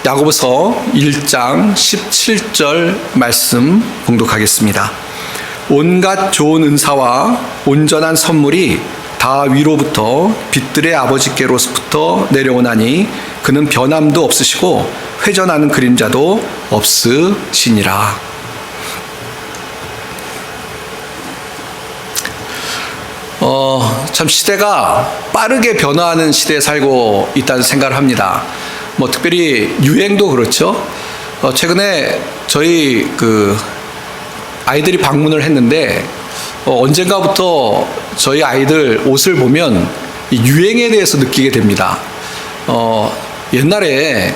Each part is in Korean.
야고보서 1장 17절 말씀 봉독하겠습니다. 온갖 좋은 은사와 온전한 선물이 다 위로부터 빛들의 아버지께로부터 내려오나니 그는 변함도 없으시고 회전하는 그림자도 없으시니라. 참 시대가 빠르게 변화하는 시대에 살고 있다는 생각을 합니다. 특별히 유행도 그렇죠. 최근에 저희 아이들이 방문을 했는데 언젠가부터 저희 아이들 옷을 보면 이 유행에 대해서 느끼게 됩니다. 옛날에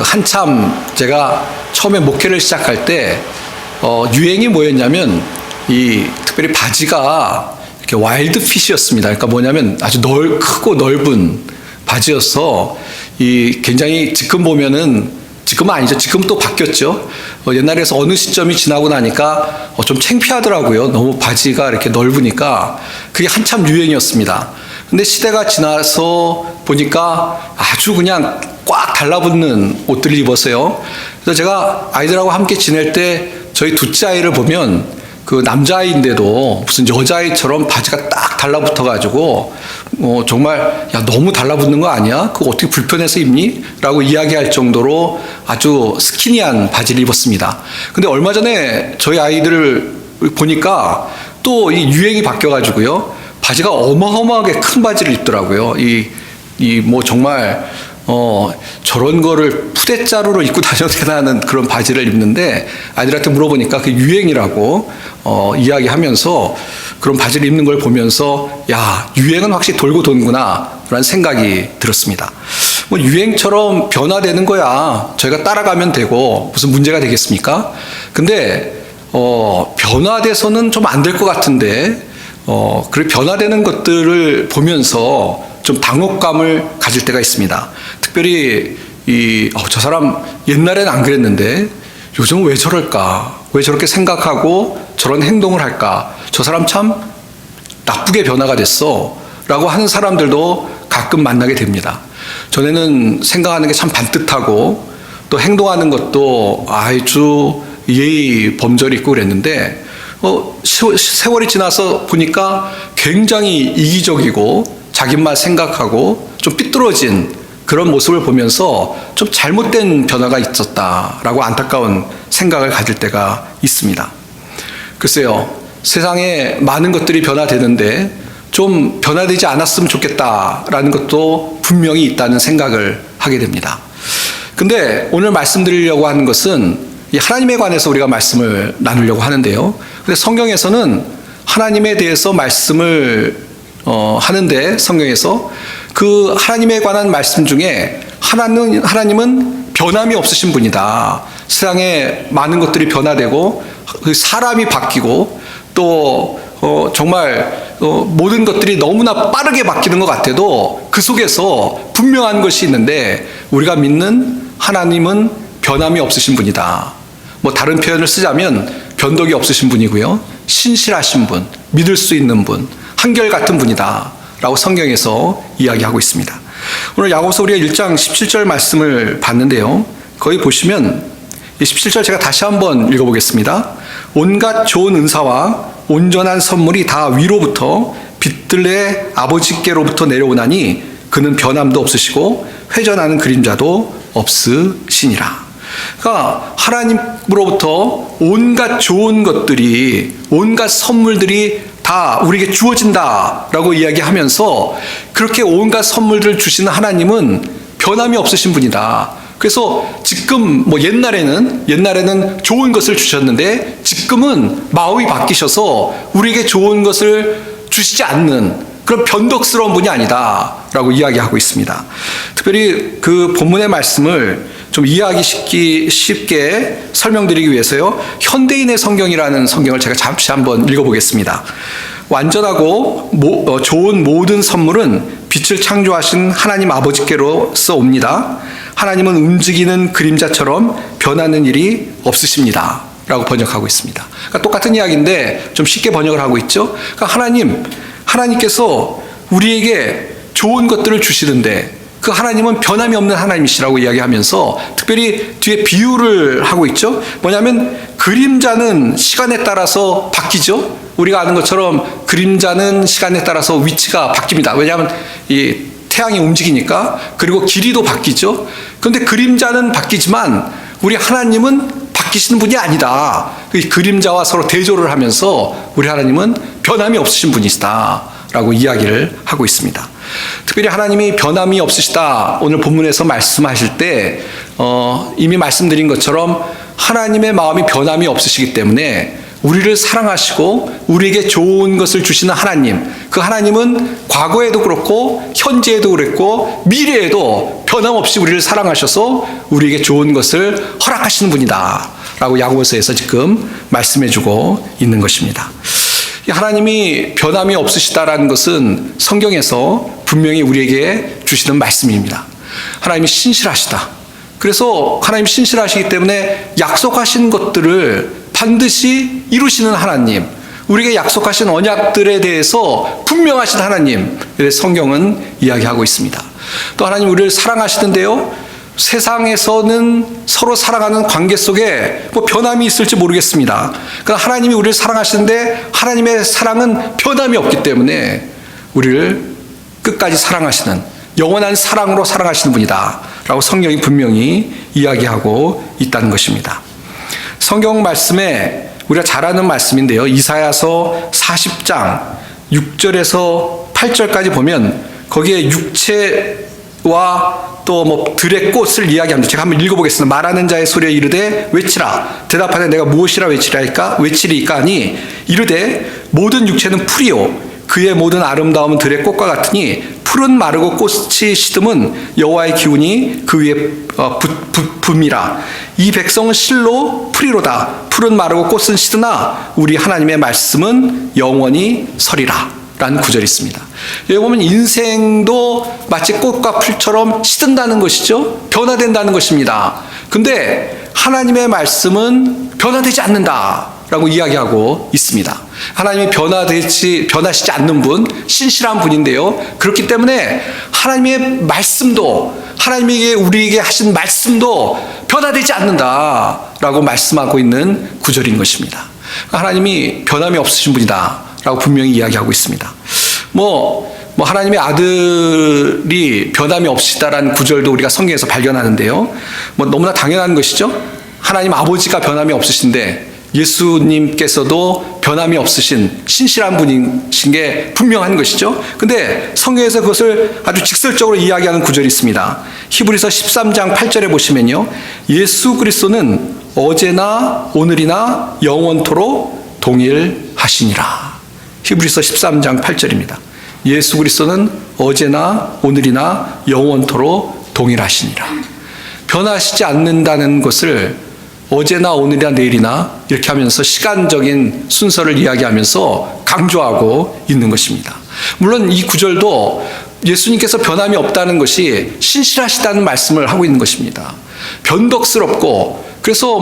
한참 제가 처음에 목회를 시작할 때 유행이 뭐였냐면 특별히 바지가 이렇게 와일드핏이었습니다. 그러니까 뭐냐면 아주 크고 넓은 바지여서 굉장히 지금 보면은 지금은 아니죠. 지금 또 바뀌었죠. 옛날에서 어느 시점이 지나고 나니까 좀 창피하더라고요. 너무 바지가 이렇게 넓으니까 그게 한참 유행이었습니다. 근데 시대가 지나서 보니까 아주 그냥 꽉 달라붙는 옷들을 입었어요. 그래서 제가 아이들하고 함께 지낼 때 저희 둘째 아이를 보면 남자아이인데도 무슨 여자아이처럼 바지가 딱 달라붙어가지고 정말 야 너무 달라붙는 거 아니야? 그거 어떻게 불편해서 입니? 라고 이야기할 정도로 아주 스키니한 바지를 입었습니다. 근데 얼마 전에 저희 아이들을 보니까 또 이 유행이 바뀌어가지고요 바지가 어마어마하게 큰 바지를 입더라고요. 정말 저런 거를 푸대자루로 입고 다녀도 되나 하는 그런 바지를 입는데 아이들한테 물어보니까 그 유행이라고 이야기하면서 그런 바지를 입는 걸 보면서 야 유행은 확실히 돌고 도는구나 라는 생각이 들었습니다. 유행처럼 변화되는 거야 저희가 따라가면 되고 무슨 문제가 되겠습니까? 근데 변화돼서는 좀 안 될 것 같은데 그래 변화되는 것들을 보면서 좀 당혹감을 가질 때가 있습니다. 특별히 저 사람 옛날엔 안 그랬는데 요즘은 왜 저럴까? 왜 저렇게 생각하고 저런 행동을 할까? 저 사람 참 나쁘게 변화가 됐어 라고 하는 사람들도 가끔 만나게 됩니다. 전에는 생각하는 게 참 반듯하고 또 행동하는 것도 아주 예의 범절이 있고 그랬는데 세월이 지나서 보니까 굉장히 이기적이고 자기만 생각하고 좀 삐뚤어진 그런 모습을 보면서 좀 잘못된 변화가 있었다라고 안타까운 생각을 가질 때가 있습니다. 글쎄요, 세상에 많은 것들이 변화되는데 좀 변화되지 않았으면 좋겠다라는 것도 분명히 있다는 생각을 하게 됩니다. 근데 오늘 말씀드리려고 하는 것은 이 하나님에 관해서 우리가 말씀을 나누려고 하는데요. 근데 성경에서는 하나님에 대해서 말씀을 하는데 성경에서 그 하나님에 관한 말씀 중에 하나님은 변함이 없으신 분이다. 세상에 많은 것들이 변화되고 사람이 바뀌고 또 정말 모든 것들이 너무나 빠르게 바뀌는 것 같아도 그 속에서 분명한 것이 있는데 우리가 믿는 하나님은 변함이 없으신 분이다. 다른 표현을 쓰자면 변덕이 없으신 분이고요. 신실하신 분, 믿을 수 있는 분, 한결같은 분이다 라고 성경에서 이야기하고 있습니다. 오늘 야고보서 우리가 1장 17절 말씀을 봤는데요. 거기 보시면 이 17절 제가 다시 한번 읽어보겠습니다. 온갖 좋은 은사와 온전한 선물이 다 위로부터 빛들의 아버지께로부터 내려오나니 그는 변함도 없으시고 회전하는 그림자도 없으시니라. 그러니까 하나님으로부터 온갖 좋은 것들이 온갖 선물들이 다 우리에게 주어진다라고 이야기하면서 그렇게 온갖 선물들을 주시는 하나님은 변함이 없으신 분이다. 그래서 지금 옛날에는 좋은 것을 주셨는데 지금은 마음이 바뀌셔서 우리에게 좋은 것을 주시지 않는 그런 변덕스러운 분이 아니다라고 이야기하고 있습니다. 특별히 그 본문의 말씀을 좀 이해하기 쉽게 설명드리기 위해서요. 현대인의 성경이라는 성경을 제가 잠시 한번 읽어보겠습니다. 완전하고 좋은 모든 선물은 빛을 창조하신 하나님 아버지께로서 옵니다. 하나님은 움직이는 그림자처럼 변하는 일이 없으십니다. 라고 번역하고 있습니다. 그러니까 똑같은 이야기인데 좀 쉽게 번역을 하고 있죠. 그러니까 하나님께서 우리에게 좋은 것들을 주시는데 그 하나님은 변함이 없는 하나님이시라고 이야기하면서 특별히 뒤에 비유를 하고 있죠. 뭐냐면 그림자는 시간에 따라서 바뀌죠. 우리가 아는 것처럼 그림자는 시간에 따라서 위치가 바뀝니다. 왜냐하면 이 태양이 움직이니까. 그리고 길이도 바뀌죠. 그런데 그림자는 바뀌지만 우리 하나님은 바뀌시는 분이 아니다. 그 그림자와 서로 대조를 하면서 우리 하나님은 변함이 없으신 분이시다라고 이야기를 하고 있습니다. 특별히 하나님이 변함이 없으시다 오늘 본문에서 말씀하실 때 이미 말씀드린 것처럼 하나님의 마음이 변함이 없으시기 때문에 우리를 사랑하시고 우리에게 좋은 것을 주시는 하나님, 그 하나님은 과거에도 그렇고 현재에도 그랬고 미래에도 변함없이 우리를 사랑하셔서 우리에게 좋은 것을 허락하시는 분이다 라고 야고보서에서 지금 말씀해주고 있는 것입니다. 하나님이 변함이 없으시다라는 것은 성경에서 분명히 우리에게 주시는 말씀입니다. 하나님이 신실하시다. 그래서 하나님이 신실하시기 때문에 약속하신 것들을 반드시 이루시는 하나님, 우리에게 약속하신 언약들에 대해서 분명하신 하나님, 성경은 이야기하고 있습니다. 또 하나님 우리를 사랑하시는데요, 세상에서는 서로 사랑하는 관계 속에 뭐 변함이 있을지 모르겠습니다. 그러나 하나님이 우리를 사랑하시는데 하나님의 사랑은 변함이 없기 때문에 우리를 끝까지 사랑하시는, 영원한 사랑으로 사랑하시는 분이다 라고 성경이 분명히 이야기하고 있다는 것입니다. 성경 말씀에 우리가 잘 아는 말씀인데요, 이사야서 40장 6절에서 8절까지 보면 거기에 육체와 또 뭐 들의 꽃을 이야기합니다. 제가 한번 읽어보겠습니다. 말하는 자의 소리에 이르되 외치라. 대답하되 내가 무엇이라 외치리이까 하니 이르되 모든 육체는 풀이요 그의 모든 아름다움은 들의 꽃과 같으니 풀은 마르고 꽃이 시듬은 여호와의 기운이 그 위에 붐이라. 이 백성은 실로 풀이로다. 풀은 마르고 꽃은 시드나 우리 하나님의 말씀은 영원히 서리라 라는 구절이 있습니다. 여기 보면 인생도 마치 꽃과 풀처럼 시든다는 것이죠. 변화된다는 것입니다. 근데 하나님의 말씀은 변화되지 않는다 라고 이야기하고 있습니다. 하나님이 변하시지 않는 분, 신실한 분인데요, 그렇기 때문에 하나님의 말씀도, 하나님이 우리에게 하신 말씀도 변화되지 않는다 라고 말씀하고 있는 구절인 것입니다. 하나님이 변함이 없으신 분이다 라고 분명히 이야기하고 있습니다. 뭐 하나님의 아들이 변함이 없으시다라는 구절도 우리가 성경에서 발견하는데요, 뭐 너무나 당연한 것이죠. 하나님 아버지가 변함이 없으신데 예수님께서도 변함이 없으신 신실한 분이신 게 분명한 것이죠. 근데 성경에서 그것을 아주 직설적으로 이야기하는 구절이 있습니다. 히브리서 13장 8절에 보시면요, 예수 그리스도는 어제나 오늘이나 영원토록 동일하시니라. 히브리서 13장 8절입니다. 예수 그리스도는 어제나 오늘이나 영원토록 동일하시니라. 변하시지 않는다는 것을 어제나 오늘이나 내일이나 이렇게 하면서 시간적인 순서를 이야기하면서 강조하고 있는 것입니다. 물론 이 구절도 예수님께서 변함이 없다는 것이 신실하시다는 말씀을 하고 있는 것입니다. 변덕스럽고, 그래서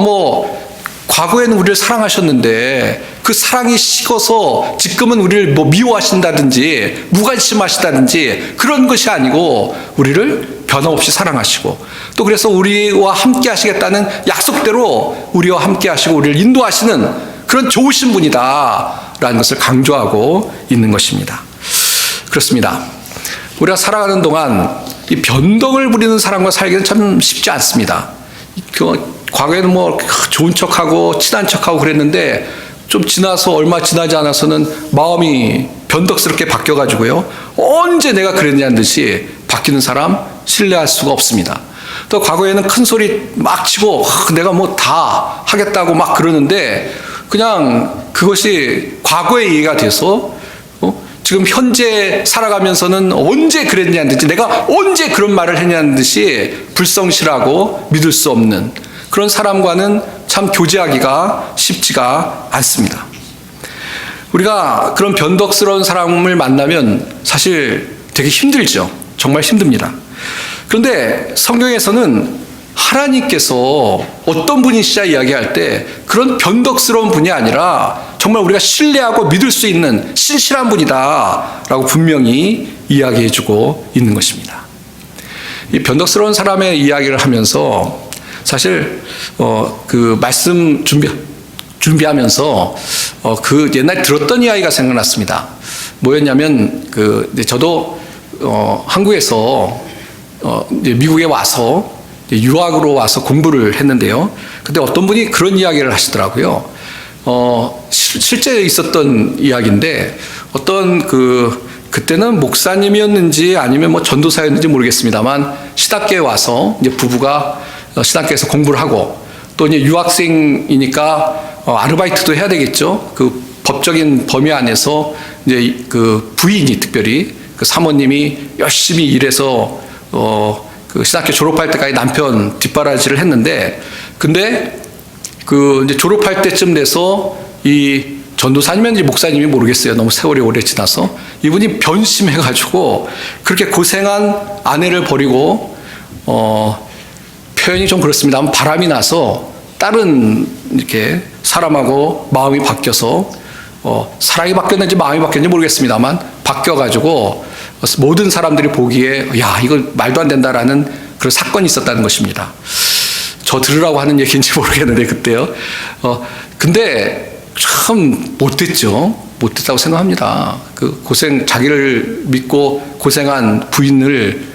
과거에는 우리를 사랑하셨는데 그 사랑이 식어서 지금은 우리를 미워하신다든지 무관심하시다든지 그런 것이 아니고 우리를 변함없이 사랑하시고, 또 그래서 우리와 함께 하시겠다는 약속대로 우리와 함께 하시고 우리를 인도하시는 그런 좋으신 분이다 라는 것을 강조하고 있는 것입니다. 그렇습니다. 우리가 살아가는 동안 이 변덕을 부리는 사람과 살기는 참 쉽지 않습니다. 과거에는 좋은 척하고 친한 척하고 그랬는데 좀 지나서 얼마 지나지 않아서는 마음이 변덕스럽게 바뀌어가지고요, 언제 내가 그랬냐는 듯이 바뀌는 사람 신뢰할 수가 없습니다. 또 과거에는 큰 소리 막 치고 내가 다 하겠다고 막 그러는데 그냥 그것이 과거의 얘기가 돼서 지금 현재 살아가면서는 언제 그랬냐는 듯이, 내가 언제 그런 말을 했냐는 듯이 불성실하고 믿을 수 없는 그런 사람과는 참 교제하기가 쉽지가 않습니다. 우리가 그런 변덕스러운 사람을 만나면 사실 되게 힘들죠. 정말 힘듭니다. 그런데 성경에서는 하나님께서 어떤 분이시자 이야기할 때 그런 변덕스러운 분이 아니라 정말 우리가 신뢰하고 믿을 수 있는 신실한 분이다 라고 분명히 이야기해주고 있는 것입니다. 이 변덕스러운 사람의 이야기를 하면서 사실 그 말씀 준비하면서 그 옛날 들었던 이야기가 생각났습니다. 뭐였냐면 저도 한국에서 이제 미국에 와서 유학으로 와서 공부를 했는데요. 근데 어떤 분이 그런 이야기를 하시더라고요. 실제 있었던 이야기인데 어떤 그때는 목사님이었는지 아니면 뭐 전도사였는지 모르겠습니다만 신학교에 와서 이제 부부가 신학교에서 공부를 하고 또 이제 유학생이니까 아르바이트도 해야 되겠죠. 그 법적인 범위 안에서 이제 그 부인이 특별히 그 사모님이 열심히 일해서 그 신학교 졸업할 때까지 남편 뒷바라지를 했는데 근데 그 이제 졸업할 때쯤 돼서 이 전도사님인지 목사님이 모르겠어요. 너무 세월이 오래 지나서 이분이 변심해가지고 그렇게 고생한 아내를 버리고 표현이 좀 그렇습니다만 바람이 나서 다른 이렇게 사람하고 마음이 바뀌어서 사랑이 바뀌었는지 마음이 바뀌었는지 모르겠습니다만 바뀌어가지고 모든 사람들이 보기에 야 이거 말도 안 된다라는 그런 사건이 있었다는 것입니다. 저 들으라고 하는 얘기인지 모르겠는데 그때요. 근데 참 못됐죠. 못됐다고 생각합니다. 그 자기를 믿고 고생한 부인을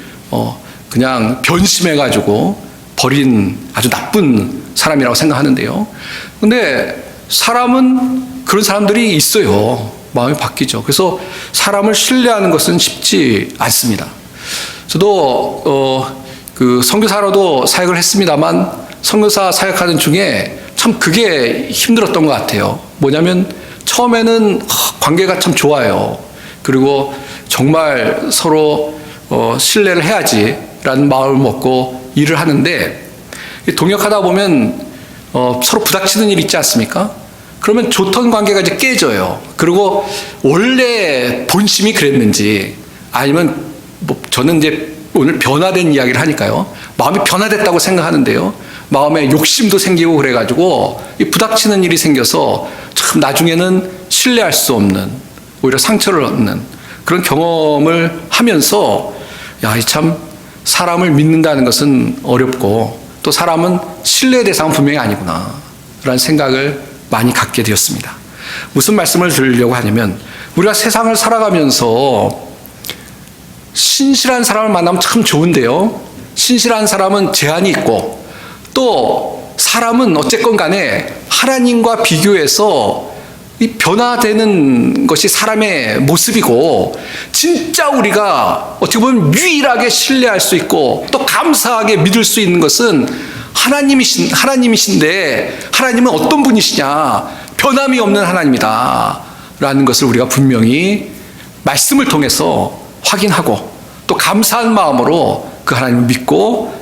그냥 변심해가지고 버린 아주 나쁜 사람이라고 생각하는데요. 근데 사람은 그런 사람들이 있어요. 마음이 바뀌죠. 그래서 사람을 신뢰하는 것은 쉽지 않습니다. 저도 그 선교사로도 사역을 했습니다만 선교사 사역하는 중에 참 그게 힘들었던 것 같아요. 뭐냐면 처음에는 관계가 참 좋아요. 그리고 정말 서로 신뢰를 해야지라는 마음을 먹고 일을 하는데 동역하다 보면 서로 부닥치는 일이 있지 않습니까? 그러면 좋던 관계가 이제 깨져요. 그리고 원래 본심이 그랬는지 아니면 뭐 저는 이제 오늘 변화된 이야기를 하니까요. 마음이 변화됐다고 생각하는데요. 마음에 욕심도 생기고 그래가지고 이 부닥치는 일이 생겨서 참 나중에는 신뢰할 수 없는 오히려 상처를 얻는 그런 경험을 하면서 야, 참 사람을 믿는다는 것은 어렵고 또 사람은 신뢰의 대상은 분명히 아니구나 라는 생각을 많이 갖게 되었습니다. 무슨 말씀을 드리려고 하냐면 우리가 세상을 살아가면서 신실한 사람을 만나면 참 좋은데요. 신실한 사람은 제한이 있고 또 사람은 어쨌건 간에 하나님과 비교해서 이 변화되는 것이 사람의 모습이고 진짜 우리가 어떻게 보면 유일하게 신뢰할 수 있고 또 감사하게 믿을 수 있는 것은 하나님이신데 하나님은 어떤 분이시냐? 변함이 없는 하나님이다 라는 것을 우리가 분명히 말씀을 통해서 확인하고 또 감사한 마음으로 그 하나님을 믿고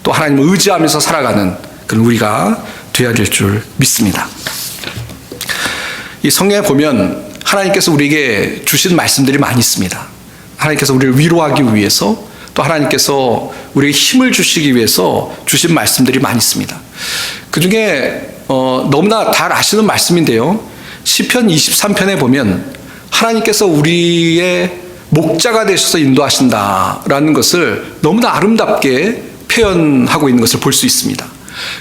또 하나님을 의지하면서 살아가는 그런 우리가 되어야 될 줄 믿습니다. 이 성경에 보면 하나님께서 우리에게 주신 말씀들이 많이 있습니다. 하나님께서 우리를 위로하기 위해서 또 하나님께서 우리에게 힘을 주시기 위해서 주신 말씀들이 많이 있습니다. 그 중에 너무나 잘 아시는 말씀인데요. 시편 23편에 보면 하나님께서 우리의 목자가 되셔서 인도하신다라는 것을 너무나 아름답게 표현하고 있는 것을 볼 수 있습니다.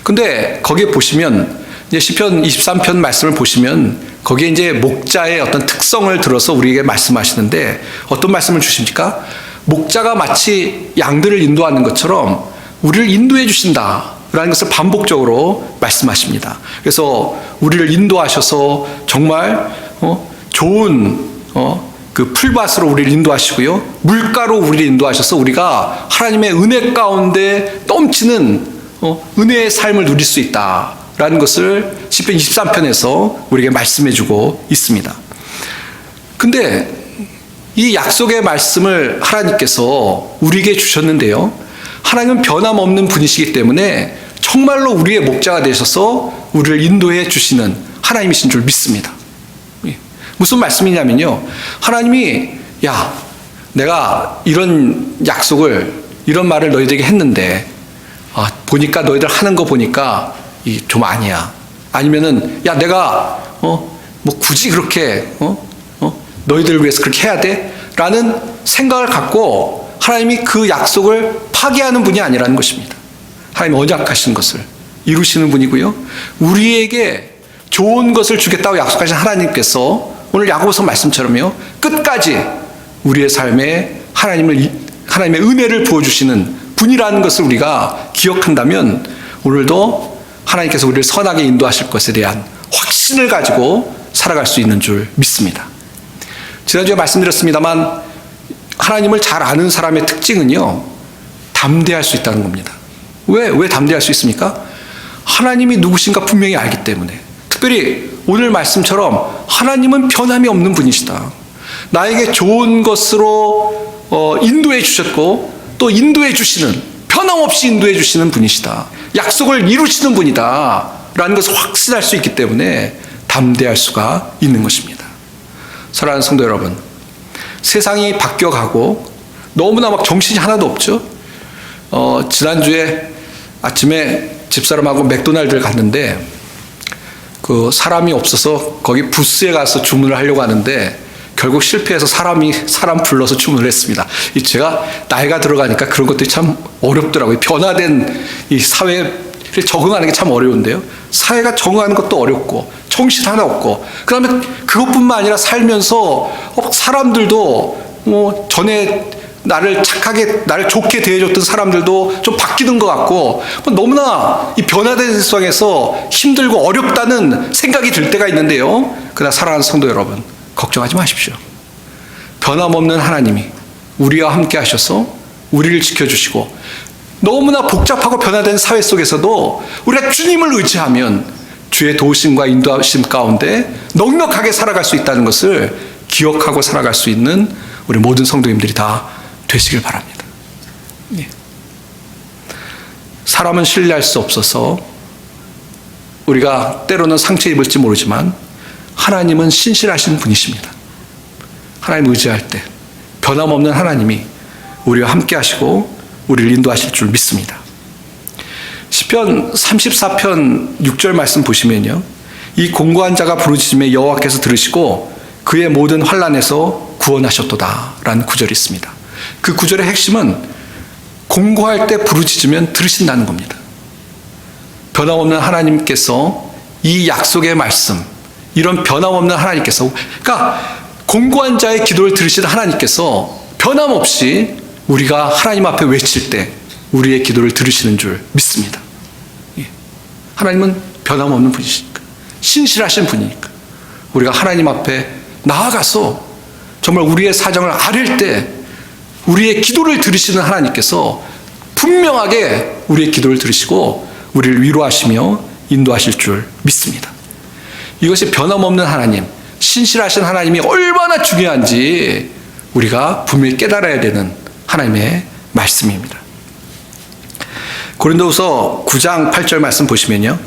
근데 거기에 보시면 이제 시편 23편 말씀을 보시면 거기에 이제 목자의 어떤 특성을 들어서 우리에게 말씀하시는데 어떤 말씀을 주십니까? 목자가 마치 양들을 인도하는 것처럼 우리를 인도해 주신다라는 것을 반복적으로 말씀하십니다. 그래서 우리를 인도하셔서 정말 좋은 그 풀밭으로 우리를 인도하시고요. 물가로 우리를 인도하셔서 우리가 하나님의 은혜 가운데 넘치는 은혜의 삶을 누릴 수 있다라는 것을 시편 23편에서 우리에게 말씀해 주고 있습니다. 근데 이 약속의 말씀을 하나님께서 우리에게 주셨는데요. 하나님은 변함없는 분이시기 때문에 정말로 우리의 목자가 되셔서 우리를 인도해 주시는 하나님이신 줄 믿습니다. 무슨 말씀이냐면요. 하나님이 야, 내가 이런 약속을 이런 말을 너희들에게 했는데 보니까 너희들 하는 거 보니까 좀 아니야. 아니면은 야, 내가 뭐 굳이 그렇게 너희들을 위해서 그렇게 해야 돼? 라는 생각을 갖고 하나님이 그 약속을 파기하는 분이 아니라는 것입니다. 하나님이 언약하신 것을 이루시는 분이고요. 우리에게 좋은 것을 주겠다고 약속하신 하나님께서 오늘 야고보서 말씀처럼요, 끝까지 우리의 삶에 하나님의 은혜를 부어주시는 분이라는 것을 우리가 기억한다면 오늘도 하나님께서 우리를 선하게 인도하실 것에 대한 확신을 가지고 살아갈 수 있는 줄 믿습니다. 지난주에 말씀드렸습니다만 하나님을 잘 아는 사람의 특징은요, 담대할 수 있다는 겁니다. 왜 담대할 수 있습니까? 하나님이 누구신가 분명히 알기 때문에. 특별히 오늘 말씀처럼 하나님은 변함이 없는 분이시다. 나에게 좋은 것으로 인도해 주셨고 또 인도해 주시는, 변함없이 인도해 주시는 분이시다. 약속을 이루시는 분이다 라는 것을 확신할 수 있기 때문에 담대할 수가 있는 것입니다. 사랑하는 성도 여러분, 세상이 바뀌어가고 너무나 막 정신이 하나도 없죠. 지난주에 아침에 집사람하고 맥도날드를 갔는데 그 사람이 없어서 거기 부스에 가서 주문을 하려고 하는데 결국 실패해서 사람 불러서 주문을 했습니다. 제가 나이가 들어가니까 그런 것들이 참 어렵더라고요. 변화된 이 사회에 적응하는 게 참 어려운데요. 사회가 적응하는 것도 어렵고 정신 하나 없고, 그 다음에 그것뿐만 아니라 살면서 사람들도 전에 나를 좋게 대해줬던 사람들도 좀 바뀌는 것 같고, 너무나 이 변화된 세상에서 힘들고 어렵다는 생각이 들 때가 있는데요. 그러나 사랑하는 성도 여러분, 걱정하지 마십시오. 변함없는 하나님이 우리와 함께 하셔서 우리를 지켜주시고, 너무나 복잡하고 변화된 사회 속에서도 우리가 주님을 의지하면 주의 도우심과 인도하심 가운데 넉넉하게 살아갈 수 있다는 것을 기억하고 살아갈 수 있는 우리 모든 성도님들이 다 되시길 바랍니다. 예. 사람은 신뢰할 수 없어서 우리가 때로는 상처 입을지 모르지만 하나님은 신실하신 분이십니다. 하나님 의지할 때 변함없는 하나님이 우리와 함께 하시고 우리를 인도하실 줄 믿습니다. 시편 34편 6절 말씀 보시면요, 이 공고한 자가 부르짖음에 여호와께서 들으시고 그의 모든 환난에서 구원하셨도다 라는 구절이 있습니다. 그 구절의 핵심은 공고할 때 부르짖으면 들으신다는 겁니다. 변함없는 하나님께서 이 약속의 말씀, 이런 변함없는 하나님께서, 그러니까 공고한 자의 기도를 들으시는 하나님께서 변함없이 우리가 하나님 앞에 외칠 때 우리의 기도를 들으시는 줄 믿습니다. 하나님은 변함없는 분이시니까, 신실하신 분이니까 우리가 하나님 앞에 나아가서 정말 우리의 사정을 아릴 때 우리의 기도를 들으시는 하나님께서 분명하게 우리의 기도를 들으시고 우리를 위로하시며 인도하실 줄 믿습니다. 이것이 변함없는 하나님, 신실하신 하나님이 얼마나 중요한지 우리가 분명히 깨달아야 되는 하나님의 말씀입니다. 고린도후서 9장 8절 말씀 보시면요,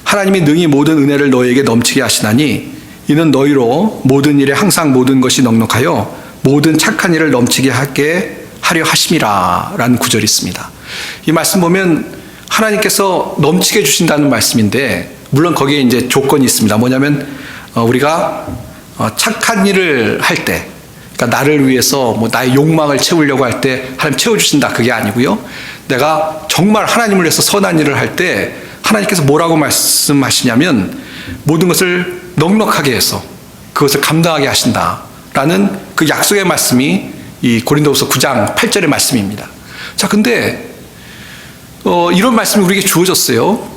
하나님이 능히 모든 은혜를 너희에게 넘치게 하시나니 이는 너희로 모든 일에 항상 모든 것이 넉넉하여 모든 착한 일을 넘치게 하게 하려 하심이라 라는 구절이 있습니다. 이 말씀 보면 하나님께서 넘치게 주신다는 말씀인데, 물론 거기에 이제 조건이 있습니다. 뭐냐면 우리가 착한 일을 할 때, 그러니까 나를 위해서 나의 욕망을 채우려고 할 때 하나님 채워주신다, 그게 아니고요. 내가 정말 하나님을 위해서 선한 일을 할 때 하나님께서 뭐라고 말씀하시냐면 모든 것을 넉넉하게 해서 그것을 감당하게 하신다라는 그 약속의 말씀이 이 고린도후서 9장 8절의 말씀입니다. 자, 근데 이런 말씀이 우리에게 주어졌어요.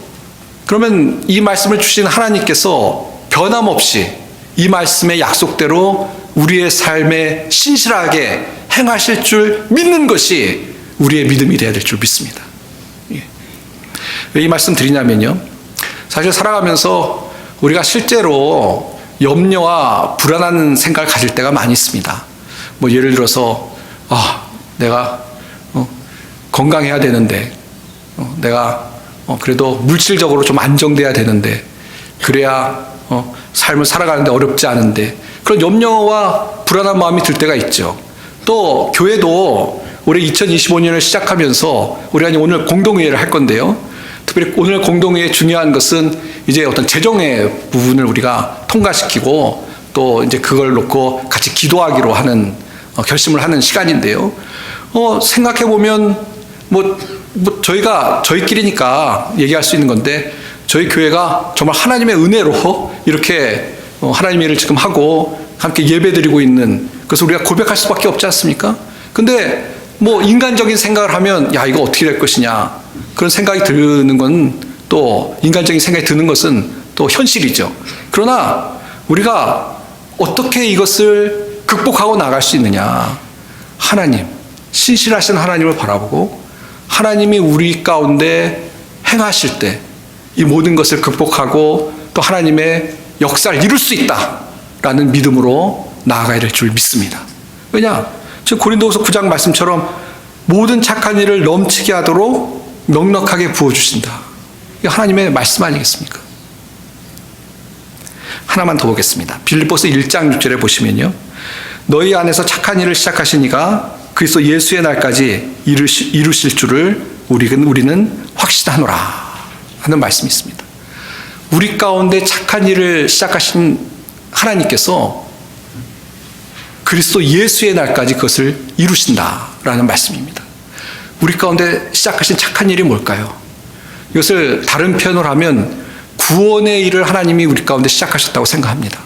그러면 이 말씀을 주신 하나님께서 변함없이 이 말씀의 약속대로 우리의 삶에 신실하게 행하실 줄 믿는 것이 우리의 믿음이 되어야 될 줄 믿습니다. 왜 이 말씀 드리냐면요, 사실 살아가면서 우리가 실제로 염려와 불안한 생각을 가질 때가 많이 있습니다. 예를 들어서 내가 건강해야 되는데, 내가 그래도 물질적으로 좀 안정돼야 되는데, 그래야 삶을 살아가는데 어렵지 않은데, 그런 염려와 불안한 마음이 들 때가 있죠. 또 교회도 올해 2025년을 시작하면서 우리가 오늘 공동회의를 할 건데요, 특별히 오늘 공동회의의 중요한 것은 이제 어떤 재정의 부분을 우리가 통과시키고 또 이제 그걸 놓고 같이 기도하기로 하는 결심을 하는 시간인데요, 생각해 보면 저희끼리니까 얘기할 수 있는 건데, 저희 교회가 정말 하나님의 은혜로 이렇게 하나님의 일을 지금 하고 함께 예배드리고 있는, 그래서 우리가 고백할 수밖에 없지 않습니까? 근데 인간적인 생각을 하면 야, 이거 어떻게 될 것이냐, 그런 생각이 드는 건, 또 인간적인 생각이 드는 것은 또 현실이죠. 그러나 우리가 어떻게 이것을 극복하고 나갈 수 있느냐, 하나님, 신실하신 하나님을 바라보고 하나님이 우리 가운데 행하실 때 이 모든 것을 극복하고 또 하나님의 역사를 이룰 수 있다라는 믿음으로 나아가야 될 줄 믿습니다. 왜냐? 지금 고린도후서 9장 말씀처럼 모든 착한 일을 넘치게 하도록 넉넉하게 부어주신다. 이게 하나님의 말씀 아니겠습니까? 하나만 더 보겠습니다. 빌립보서 1장 6절에 보시면요, 너희 안에서 착한 일을 시작하신 이가 그리스도 예수의 날까지 이루실 줄을 우리는 확신하노라 하는 말씀이 있습니다. 우리 가운데 착한 일을 시작하신 하나님께서 그리스도 예수의 날까지 그것을 이루신다라는 말씀입니다. 우리 가운데 시작하신 착한 일이 뭘까요? 이것을 다른 표현으로 하면 구원의 일을 하나님이 우리 가운데 시작하셨다고 생각합니다.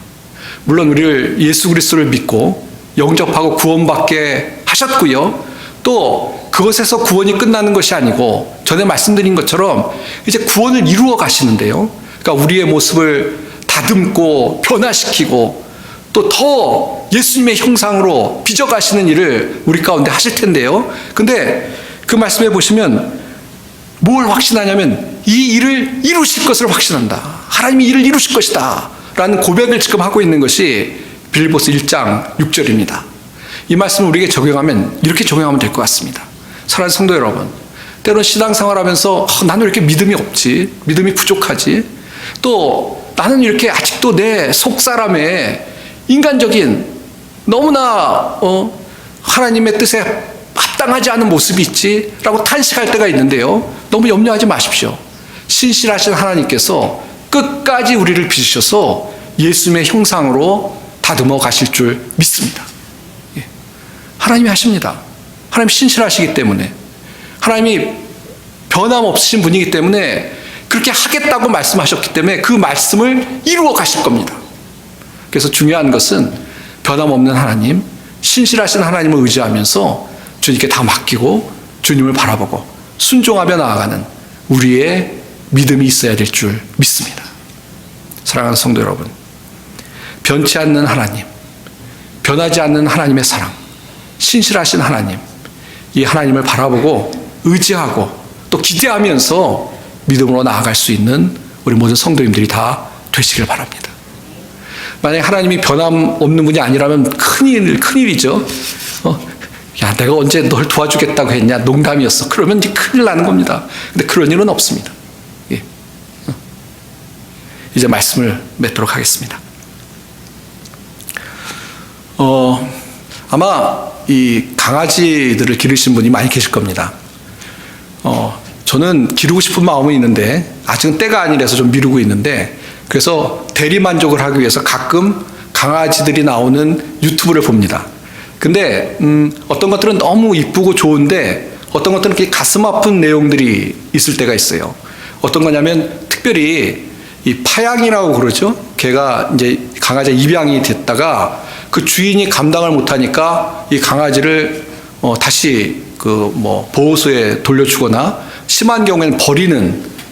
물론 우리를 예수 그리스도를 믿고 영접하고 구원받게 하셨고요. 또 그것에서 구원이 끝나는 것이 아니고 전에 말씀드린 것처럼 이제 구원을 이루어 가시는데요. 그러니까 우리의 모습을 다듬고 변화시키고 또 더 예수님의 형상으로 빚어가시는 일을 우리 가운데 하실 텐데요. 근데 그 말씀해 보시면 뭘 확신하냐면 이 일을 이루실 것을 확신한다. 하나님이 일을 이루실 것이다 라는 고백을 지금 하고 있는 것이 빌립보서 1장 6절입니다. 이 말씀을 우리에게 적용하면 이렇게 적용하면 될 것 같습니다. 사랑하는 성도 여러분, 때로는 신앙생활하면서 나는 왜 이렇게 믿음이 없지? 믿음이 부족하지? 또 나는 이렇게 아직도 내 속사람의 인간적인 너무나 하나님의 뜻에 합당하지 않은 모습이 있지? 라고 탄식할 때가 있는데요. 너무 염려하지 마십시오. 신실하신 하나님께서 끝까지 우리를 빚으셔서 예수님의 형상으로 다듬어 가실 줄 믿습니다. 하나님이 하십니다. 하나님 신실하시기 때문에, 하나님이 변함없으신 분이기 때문에 그렇게 하겠다고 말씀하셨기 때문에 그 말씀을 이루어 가실 겁니다. 그래서 중요한 것은 변함없는 하나님, 신실하신 하나님을 의지하면서 주님께 다 맡기고 주님을 바라보고 순종하며 나아가는 우리의 믿음이 있어야 될 줄 믿습니다. 사랑하는 성도 여러분, 변치 않는 하나님, 변하지 않는 하나님의 사랑, 신실하신 하나님, 이 하나님을 바라보고 의지하고 또 기대하면서 믿음으로 나아갈 수 있는 우리 모든 성도님들이 다 되시길 바랍니다. 만약에 하나님이 변함없는 분이 아니라면 큰일이죠. 야, 내가 언제 널 도와주겠다고 했냐? 농담이었어. 그러면 이제 큰일 나는 겁니다. 근데 그런 일은 없습니다. 예. 이제 말씀을 맺도록 하겠습니다. 아마 이 강아지들을 기르신 분이 많이 계실 겁니다. 저는 기르고 싶은 마음은 있는데 아직은 때가 아니라서 좀 미루고 있는데, 그래서 대리만족을 하기 위해서 가끔 강아지들이 나오는 유튜브를 봅니다. 근데 어떤 것들은 너무 이쁘고 좋은데 어떤 것들은 이렇게 가슴 아픈 내용들이 있을 때가 있어요. 어떤 거냐면 특별히 이 파양이라고 그러죠. 걔가 이제 강아지가 입양이 됐다가 그 주인이 감당을 못하니까 이 강아지를 다시 보호소에 돌려주거나 심한 경우에는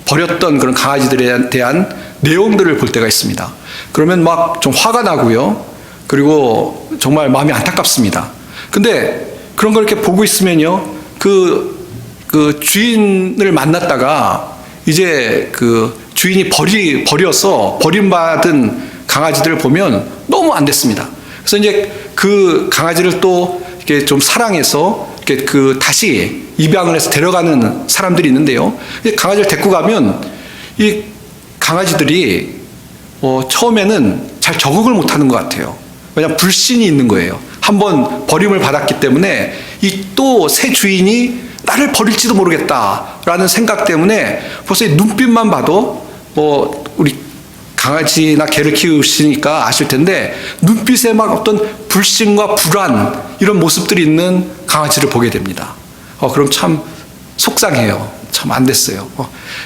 버렸던 그런 강아지들에 대한 내용들을 볼 때가 있습니다. 그러면 막 좀 화가 나고요. 그리고 정말 마음이 안타깝습니다. 근데 그런 걸 이렇게 보고 있으면요, 그 주인을 만났다가 이제 그 주인이 버려서 버림받은 강아지들을 보면 너무 안 됐습니다. 그래서 이제 그 강아지를 또 이렇게 좀 사랑해서 이렇게 다시 입양을 해서 데려가는 사람들이 있는데요. 강아지를 데리고 가면 이 강아지들이 처음에는 잘 적응을 못하는 것 같아요. 왜냐하면 불신이 있는 거예요. 한번 버림을 받았기 때문에 이 또 새 주인이 나를 버릴지도 모르겠다라는 생각 때문에 벌써 이 눈빛만 봐도 우리 강아지나 개를 키우시니까 아실 텐데 눈빛에 막 어떤 불신과 불안 이런 모습들이 있는 강아지를 보게 됩니다. 그럼 참 속상해요. 참 안 됐어요.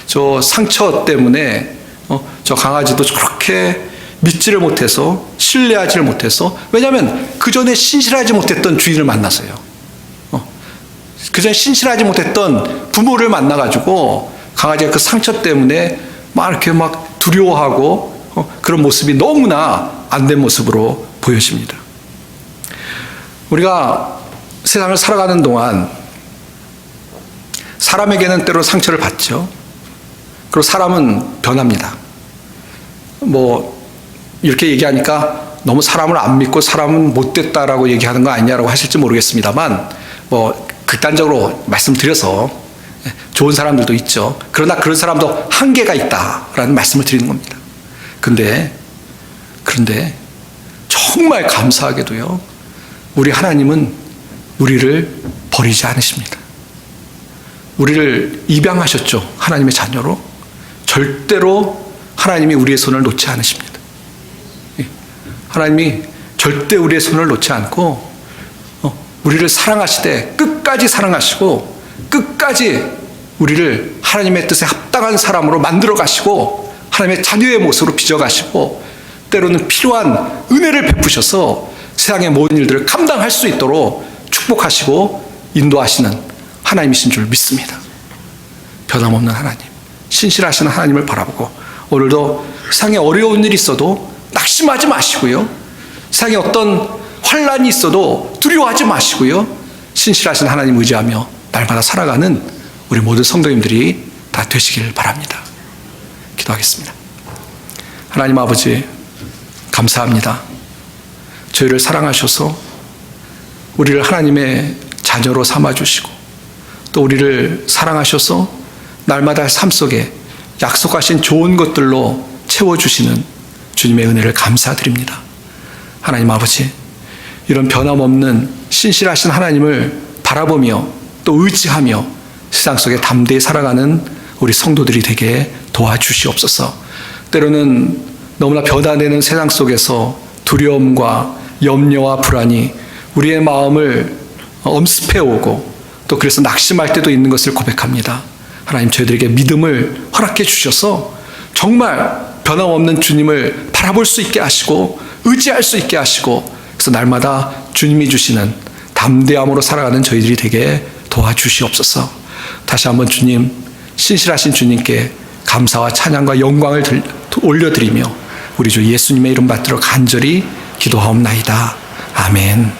저 상처 때문에 저 강아지도 저렇게 믿지를 못해서 신뢰하지를 못해서, 왜냐하면 그 전에 신실하지 못했던 주인을 만나서요. 그 전에 신실하지 못했던 부모를 만나가지고 강아지가 그 상처 때문에 막 이렇게 막 두려워하고 그런 모습이 너무나 안 된 모습으로 보여집니다. 우리가 세상을 살아가는 동안 사람에게는 때로 상처를 받죠. 그리고 사람은 변합니다. 이렇게 얘기하니까 너무 사람을 안 믿고 사람은 못됐다라고 얘기하는 거 아니냐라고 하실지 모르겠습니다만, 극단적으로 말씀드려서 좋은 사람들도 있죠. 그러나 그런 사람도 한계가 있다라는 말씀을 드리는 겁니다. 그런데 정말 감사하게도요, 우리 하나님은 우리를 버리지 않으십니다. 우리를 입양하셨죠. 하나님의 자녀로. 절대로 하나님이 우리의 손을 놓지 않으십니다. 하나님이 절대 우리의 손을 놓지 않고 우리를 사랑하시되 끝까지 사랑하시고 끝까지 우리를 하나님의 뜻에 합당한 사람으로 만들어 가시고 하나님의 자녀의 모습으로 빚어가시고 때로는 필요한 은혜를 베푸셔서 세상의 모든 일들을 감당할 수 있도록 축복하시고 인도하시는 하나님이신 줄 믿습니다. 변함없는 하나님, 신실하신 하나님을 바라보고 오늘도 세상에 어려운 일이 있어도 낙심하지 마시고요, 세상에 어떤 환난이 있어도 두려워하지 마시고요, 신실하신 하나님 의지하며 날마다 살아가는 우리 모든 성도님들이 다 되시길 바랍니다. 기도하겠습니다. 하나님 아버지, 감사합니다. 저희를 사랑하셔서 우리를 하나님의 자녀로 삼아주시고 또 우리를 사랑하셔서 날마다 삶 속에 약속하신 좋은 것들로 채워주시는 주님의 은혜를 감사드립니다. 하나님 아버지, 이런 변함없는 신실하신 하나님을 바라보며 또 의지하며 세상 속에 담대히 살아가는 우리 성도들이 되게 도와주시옵소서. 때로는 너무나 변화되는 세상 속에서 두려움과 염려와 불안이 우리의 마음을 엄습해오고 또 그래서 낙심할 때도 있는 것을 고백합니다. 하나님, 저희들에게 믿음을 허락해 주셔서 정말 변함없는 주님을 바라볼 수 있게 하시고 의지할 수 있게 하시고, 그래서 날마다 주님이 주시는 담대함으로 살아가는 저희들이 되게 도와주시옵소서. 다시 한번 주님, 신실하신 주님께 감사와 찬양과 영광을 올려드리며 우리 주 예수님의 이름 받들어 간절히 기도하옵나이다. 아멘.